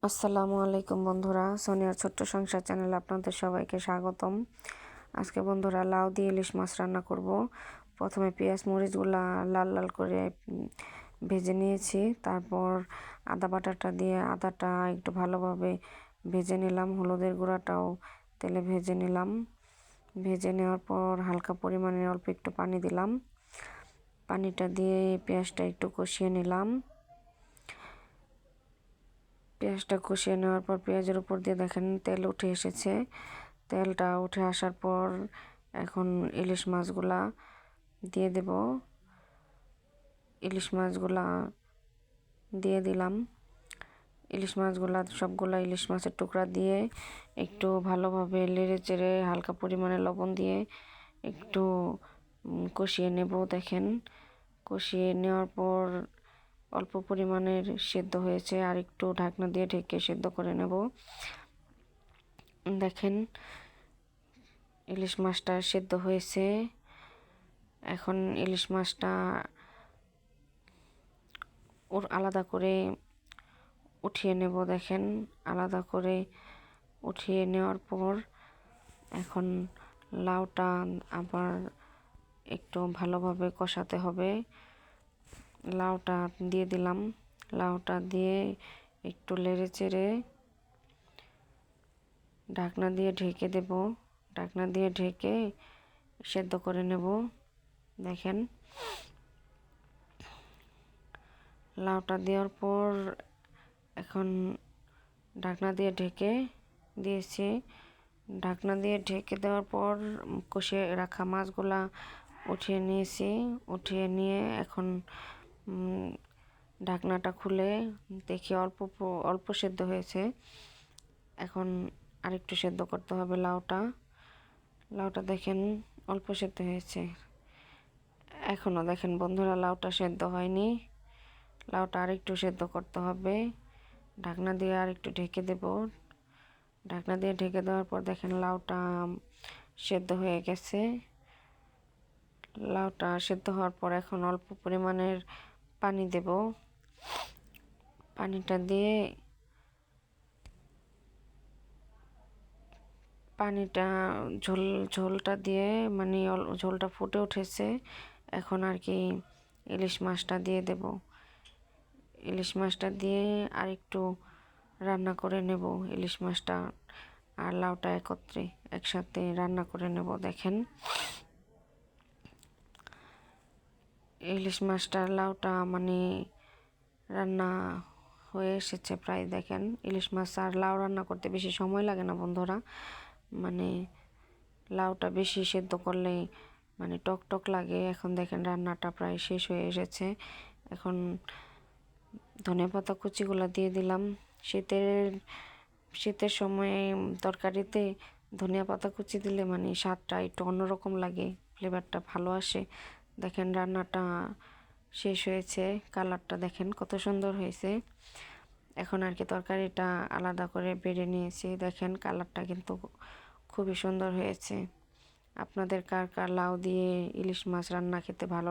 আসসালামু আলাইকুম বন্ধুরা, সোনিয়ার ছোট্ট সংসার চ্যানেলে আপনাদের সবাইকে স্বাগতম। আজকে বন্ধুরা লাউ দিয়ে ইলিশ মাছ রান্না করব। প্রথমে পেঁয়াজ মরিচগুলা লাল লাল করে ভেজে নিয়েছি। তারপর আদা বাটাটা দিয়ে আদাটা একটু ভালোভাবে ভেজে নিলাম। হলুদের গুঁড়াটাও তেলে ভেজে নিলাম। ভেজে নেওয়ার পর হালকা পরিমাণে অল্প একটু পানি দিলাম। পানিটা দিয়ে পেঁয়াজটা একটু কষিয়ে নিলাম। পেঁয়াজটা কষিয়ে নেওয়ার পর পেঁয়াজের উপর দিয়ে দেখেন তেল উঠে এসেছে। তেলটা উঠে আসার পর এখন ইলিশ মাছগুলা দিয়ে দেব। ইলিশ মাছগুলা দিয়ে দিলাম। ইলিশ মাছগুলা সবগুলা ইলিশ মাছের টুকরা দিয়ে একটু ভালোভাবে নেড়ে চেড়ে হালকা পরিমাণে লবণ দিয়ে একটু কষিয়ে নেব। দেখেন কষিয়ে নেওয়ার পর অল্প পরিমাণের সেদ্ধ হয়েছে, আর একটু ঢাকনা দিয়ে ঢেকে সেদ্ধ করে নেব। দেখেন ইলিশ মাছটা সেদ্ধ হয়েছে। এখন ইলিশ মাছটা আলাদা করে উঠিয়ে নেব। দেখেন আলাদা করে উঠিয়ে নেওয়ার পর এখন লাউটা আবার একটু ভালোভাবে কষাতে হবে। লাউটা দিয়ে দিলাম। লাউটা দিয়ে একটু নেড়ে চেড়ে ঢাকনা দিয়ে ঢেকে দেব। ঢাকনা দিয়ে ঢেকে সেদ্ধ করে নেব। দেখেন লাউটা দেওয়ার পর এখন ঢাকনা দিয়ে ঢেকে দিয়েছি। ঢাকনা দিয়ে ঢেকে দেওয়ার পর কষিয়ে রাখা মাছগুলা উঠিয়ে নিয়েছি। উঠিয়ে নিয়ে এখন ঢাকনাটা খুলে দেখি অল্প সেদ্ধ হয়েছে। এখন আরেকটু সেদ্ধ করতে হবে লাউটা দেখেন অল্প সেদ্ধ হয়েছে। এখনও দেখেন বন্ধুরা লাউটা সেদ্ধ হয়নি। লাউটা আরেকটু সেদ্ধ করতে হবে। ঢাকনা দিয়ে আরেকটু ঢেকে দেব। ঢাকনা দিয়ে ঢেকে দেওয়ার পর দেখেন লাউটা সেদ্ধ হয়ে গেছে। লাউটা সেদ্ধ হওয়ার পর এখন অল্প পরিমাণের পানি দেব। পানিটা দিয়ে পানিটা ঝোলটা দিয়ে মানে ঝোলটা ফুটে উঠেছে। এখন আর কি ইলিশ মাছটা দিয়ে দেব। ইলিশ মাছটা দিয়ে আর একটু রান্না করে নেব। ইলিশ মাছটা আর লাউটা একসাথে রান্না করে নেব। দেখেন ইলিশ মাছটা লাউটা মানে রান্না হয়ে এসেছে প্রায়। দেখেন ইলিশ মাছ আর লাউ রান্না করতে বেশি সময় লাগে না বন্ধুরা। মানে লাউটা বেশি সেদ্ধ করলে মানে টক টক লাগে। এখন দেখেন রান্নাটা প্রায় শেষ হয়ে এসেছে। এখন ধনেপাতা কুচিগুলো দিয়ে দিলাম। শীতের সময়ে তরকারিতে ধনিয়া পাতা কুচি দিলে মানে স্বাদটা একটু অন্যরকম লাগে, ফ্লেভারটা ভালো আসে। দেখেন রান্নাটা শেষ হয়েছে। কালারটা দেখেন কত সুন্দর হয়েছে। এখন আর কি তরকারিটা আলাদা করে বেড়ে নিয়েছি। দেখেন কালারটা কিন্তু খুবই সুন্দর হয়েছে। আপনাদের কার কার লাউ দিয়ে ইলিশ মাছ রান্না খেতে ভালো